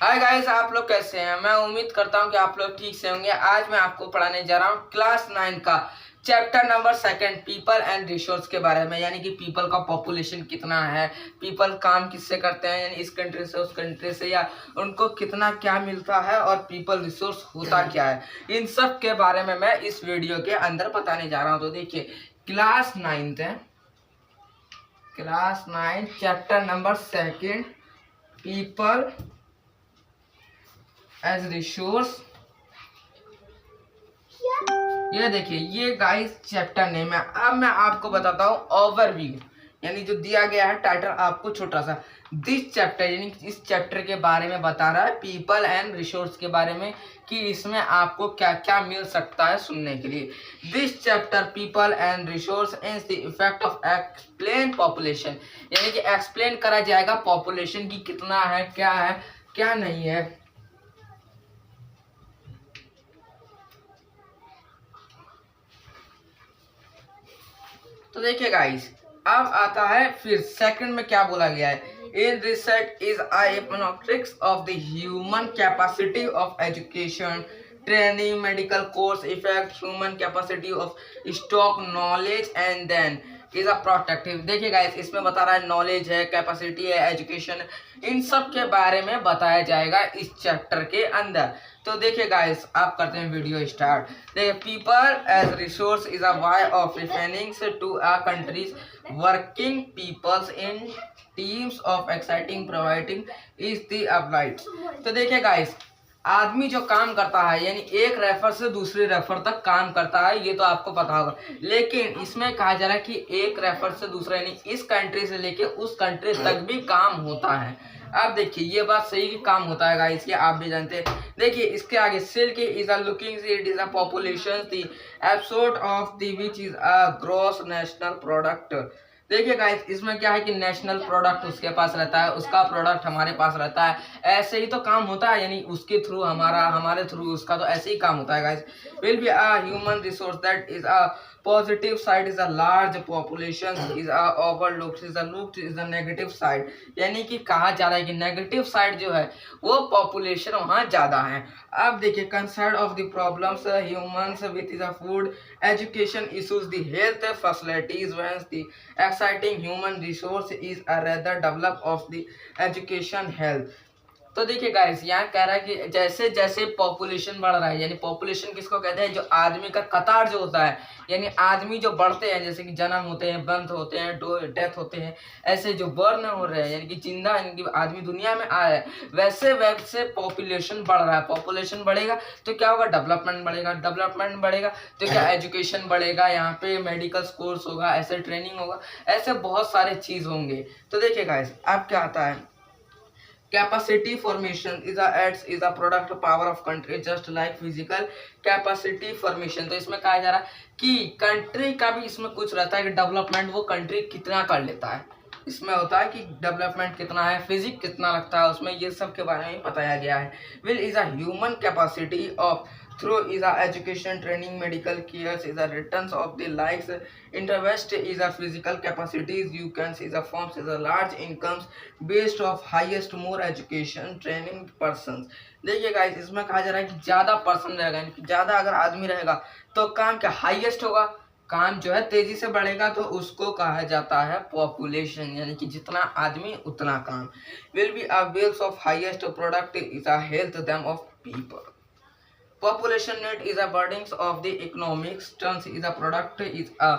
Hi guys, आप लोग कैसे हैं। मैं उम्मीद करता हूं कि आप लोग ठीक से होंगे। आज मैं आपको पढ़ाने जा रहा हूं क्लास 9 का chapter number 2 people and resource के बारे में, यानी कि पीपल का पॉपुलेशन कितना है, पीपल काम किससे करते हैं, यानी इस कंट्री से उस कंट्री से, या उनको कितना क्या मिलता है और पीपल रिसोर्स होता क्या है, इन सब के बारे में मैं इस वीडियो के अंदर बताने जा रहा हूँ। तो देखिए, क्लास 9 है, class 9 chapter number 2 people as resource. ये देखिए, ये गाइस चैप्टर नेम है। अब मैं आपको बताता हूँ ओवरव्यू, यानी जो दिया गया है टाइटल आपको छोटा सा, दिस चैप्टर, यानी इस चैप्टर के बारे में बता रहा है, पीपल एंड रिसोर्स के बारे में, कि इसमें आपको क्या क्या मिल सकता है सुनने के लिए। This chapter people and resource is the effect of explain population, यानी कि एक्सप्लेन करा जाएगा पॉपुलेशन की कितना है, क्या नहीं है। तो देखिए गाइस, अब आता है फिर सेकंड में क्या बोला गया है। इन रिसर्च इज एपनॉक्ट्रिक्स of the human capacity of education, training, medical course, effect human capacity of stock knowledge and then is a protective. देखिए गाइस, इसमें बता रहा है नॉलेज है, कैपेसिटी है, एजुकेशन, इन सब के बारे में बताया जाएगा इस चैप्टर के अंदर। तो देखिए गाइस, आप करते हैं वीडियो स्टार्ट। देखिए, people as resource is a way of referring to a countries working peoples in teams of exciting providing is the applied. तो देखिए गाइस, आदमी जो काम करता है, यानी एक रेफर से दूसरे रेफर तक काम करता है, ये तो आपको पता होगा। लेकिन इसमें कहा जा रहा है कि एक रेफर से दूसरा, यानी इस कंट्री से लेके उस कंट्री तक भी काम होता है। अब देखिए, ये बात सही कि काम होता है गाइस, ये आप भी जानते हैं। देखिए, इसके आगे silk is a looking, it is a population the absorbed of the which is a gross national product. देखिए गाइस, इसमें क्या है कि नेशनल प्रोडक्ट उसके पास रहता है, उसका प्रोडक्ट हमारे पास रहता है, ऐसे ही तो काम होता है, यानी उसके थ्रू हमारा, हमारे थ्रू उसका, तो ऐसे ही काम होता है guys. Will be a human resource that is a positive side is a large population is a overlooked is a looked is a negative side, यानी कि कहा जा रहा है कि नेगेटिव साइड जो है वो पॉपुलेशन वहाँ ज्यादा है। अब देखिए, concern of the problems humans with is a food, education issues, the health facilities, whence the exciting human resource is a rather develop of the education health। तो देखिए गाइस, यहाँ कह रहा है कि जैसे जैसे पॉपुलेशन बढ़ रहा है, यानी पॉपुलेशन किसको कहते हैं, जो आदमी का कतार जो होता है, यानी आदमी जो बढ़ते हैं, जैसे कि जन्म होते हैं, बंद होते हैं, डेथ होते हैं, ऐसे जो बर्न हो रहे हैं, यानी कि जिंदा, यानी कि आदमी दुनिया में आया है, वैसे वैसे पॉपुलेशन बढ़ रहा है। पॉपुलेशन बढ़ेगा तो क्या होगा, डेवलपमेंट बढ़ेगा, डेवलपमेंट बढ़ेगा तो क्या, एजुकेशन बढ़ेगा, यहाँ पे मेडिकल कोर्स होगा, ऐसे ट्रेनिंग होगा, ऐसे बहुत सारे चीज होंगे। तो देखिए गाइस, अब क्या आता है, capacity formation is a adds is a product power of country just like physical capacity formation। तो इसमें कहा जा रहा है कि कंट्री का भी इसमें कुछ रहता है कि डेवलपमेंट वो कंट्री कितना कर लेता है, इसमें होता है कि डेवलपमेंट कितना है, फिजिक कितना लगता है उसमें, ये सब के बारे में बताया गया है। Will is a human capacity of through is a education, training, medical cares is a returns of the likes, interest is a physical capacities, you can see the forms is a large incomes based of highest more education training persons। देखिए guys, इसमें कहा जा रहा है कि ज्यादा person रहेगा, यानी कि ज्यादा अगर आदमी रहेगा तो काम क्या हाईएस्ट होगा, काम जो है तेजी से बढ़ेगा, तो उसको कहा जाता है पॉपुलेशन, यानी कि जितना आदमी उतना काम। Will be a wealth of highest product is a health them of people. Population net is a burdens of the economics terms is a product is a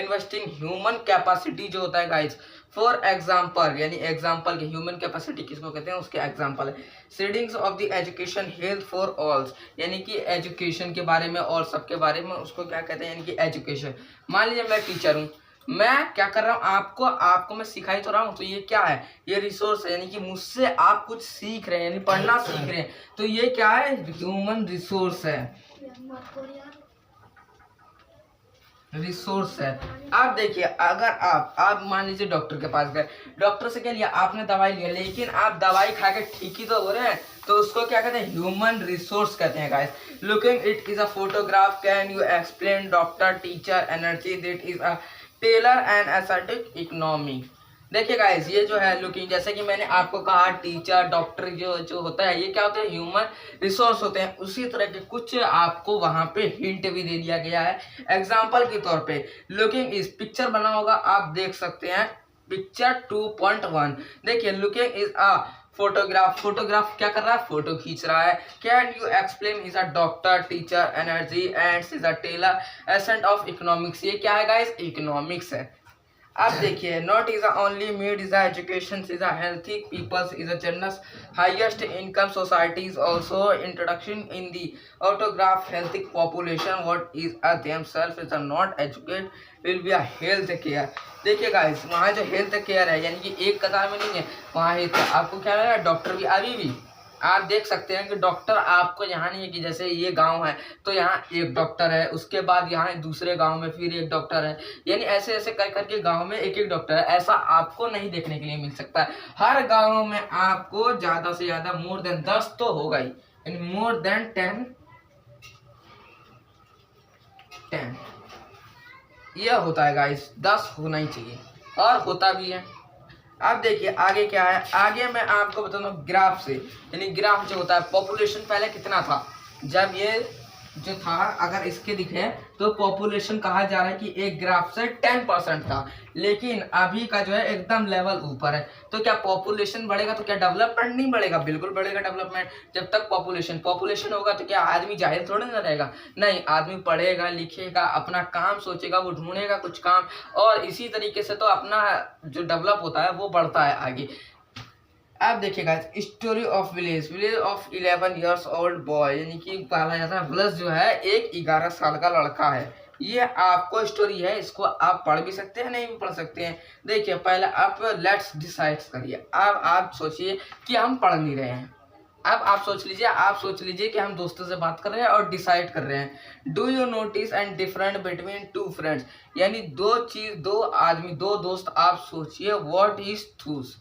investing human capacity जो होता है guys. For example, यानी example के human capacity किसको कहते हैं, उसके example है seedings of the education health for all, यानी कि एजुकेशन के बारे में और सबके बारे में उसको क्या कहते हैं, यानी कि एजुकेशन। मान लीजिए मैं टीचर हूँ, मैं क्या कर रहा हूँ, आपको आपको मैं सिखाई तो रहा हूँ, तो ये क्या है, ये रिसोर्स है, यानी कि मुझसे आप कुछ सीख रहे हैं, यानी पढ़ना सीख रहे हैं, तो ये क्या है, ह्यूमन रिसोर्स है, रिसोर्स है। अब देखिए, अगर आप मान लीजिए डॉक्टर के पास गए, डॉक्टर से क्या लिया आपने, दवाई लिया, लेकिन आप दवाई खा के ठीक ही तो हो रहे हैं, तो उसको क्या कहते हैं, ह्यूमन रिसोर्स कहते हैं guys. Looking it is a photograph, can you explain doctor teacher energy that is a Taylor and aesthetic economy. देखिए गाइस, ये जो है लुकिंग, जैसे कि मैंने आपको कहा टीचर डॉक्टर जो जो होता है ये क्या होता है, ह्यूमन रिसोर्स होते हैं। उसी तरह के कुछ आपको वहां पे हिंट भी दे दिया गया है। एग्जाम्पल के तौर पे लुकिंग इज, पिक्चर बना होगा आप देख सकते हैं, पिक्चर 2.1। देखिए looking is a photograph, photograph क्या कर रहा है, फोटो खींच रहा है। Can you explain is a doctor teacher energy and is a tailor asset of economics. ये क्या है गाइस, इकोनॉमिक्स है। अब देखिए, not is only mead is education is healthy peoples is generous highest income societies also introduction in the autograph healthy population what is a themselves is not educate will be a health care. देखिए guys, वहाँ जो health care है यानी कि एक कतार में नहीं है, वहाँ हेल्थ, आपको क्या लगा डॉक्टर भी अभी भी आप देख सकते हैं कि डॉक्टर आपको यहाँ नहीं है कि जैसे ये गांव है तो यहाँ एक डॉक्टर है, उसके बाद यहाँ दूसरे गांव में फिर एक डॉक्टर है, यानी ऐसे ऐसे कर करके गांव में एक एक डॉक्टर है। ऐसा आपको नहीं देखने के लिए मिल सकता है। हर गांव में आपको ज्यादा से ज्यादा मोर देन 10 तो होगा ही, यानी मोर देन 10 यह होता है गाइस, 10 होना ही चाहिए और होता भी है। अब देखिए आगे क्या है, आगे मैं आपको बता दूं ग्राफ से, यानी ग्राफ जो होता है पॉपुलेशन पहले कितना था, जब ये जो था अगर इसके दिखे तो पॉपुलेशन कहा जा रहा है कि एक ग्राफ से 10% था, लेकिन अभी का जो है एकदम लेवल ऊपर है। तो क्या पॉपुलेशन बढ़ेगा तो क्या डेवलपमेंट नहीं बढ़ेगा, बिल्कुल बढ़ेगा डेवलपमेंट। जब तक पॉपुलेशन होगा तो क्या आदमी जाहिल थोड़ा ना रहेगा, नहीं, आदमी पढ़ेगा लिखेगा अपना काम सोचेगा, वो ढूंढेगा कुछ काम, और इसी तरीके से तो अपना जो डेवलप होता है वो बढ़ता है आगे। अब देखिएगा story of village, village of 11 years old boy, यानी कि पाला जाता है विलेज जो है एक 11 साल का लड़का है। ये आपको स्टोरी है, इसको आप पढ़ भी सकते हैं नहीं भी पढ़ सकते हैं। देखिए पहले आप लेट्स डिसाइड करिए। अब आप सोचिए कि हम पढ़ नहीं रहे हैं, अब आप सोच लीजिए कि हम दोस्तों से बात कर रहे हैं और डिसाइड कर रहे हैं। Do you notice and different between two friends, यानी दो आदमी दो दोस्त, आप सोचिए what is those,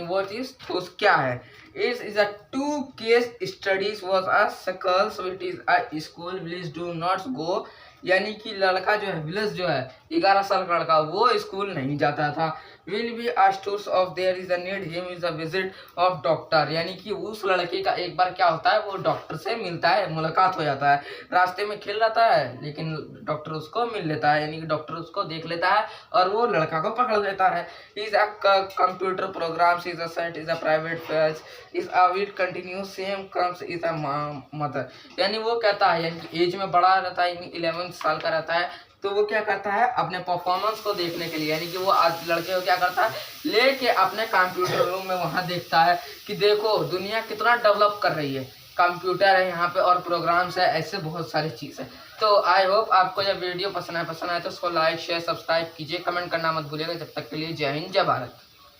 what is those क्या है। it is a two case studies was a circle so it is a school village do not go, यानी कि लड़का जो है विलेज जो है 11 साल का लड़का वो स्कूल नहीं जाता था। विल बी अस्टूस of there is a need him is a visit of doctor, यानी कि उस लड़के का एक बार क्या होता है वो डॉक्टर से मिलता है, मुलाकात हो जाता है। रास्ते में खेल रहता है लेकिन डॉक्टर उसको मिल लेता है, यानी कि डॉक्टर उसको देख लेता है और वो लड़का को पकड़ लेता है। Is a computer program is a cent is a private phase is a will continue same comes is a mother, यानी वो कहता है, यानी कि एज में बड़ा रहता है, यानी 11 साल का रहता है, तो वो क्या करता है अपने परफॉर्मेंस को देखने के लिए, यानी कि वो आज लड़के को क्या करता है लेके अपने कंप्यूटर रूम में वहां देखता है कि देखो दुनिया कितना डेवलप कर रही है, कंप्यूटर है यहाँ पे और प्रोग्राम्स है, ऐसे बहुत सारी चीज़ है। तो आई होप आपको जब वीडियो पसंद आए तो उसको लाइक शेयर सब्सक्राइब कीजिए, कमेंट करना मत भूलिएगा। जब तक के लिए जय हिंद जय भारत।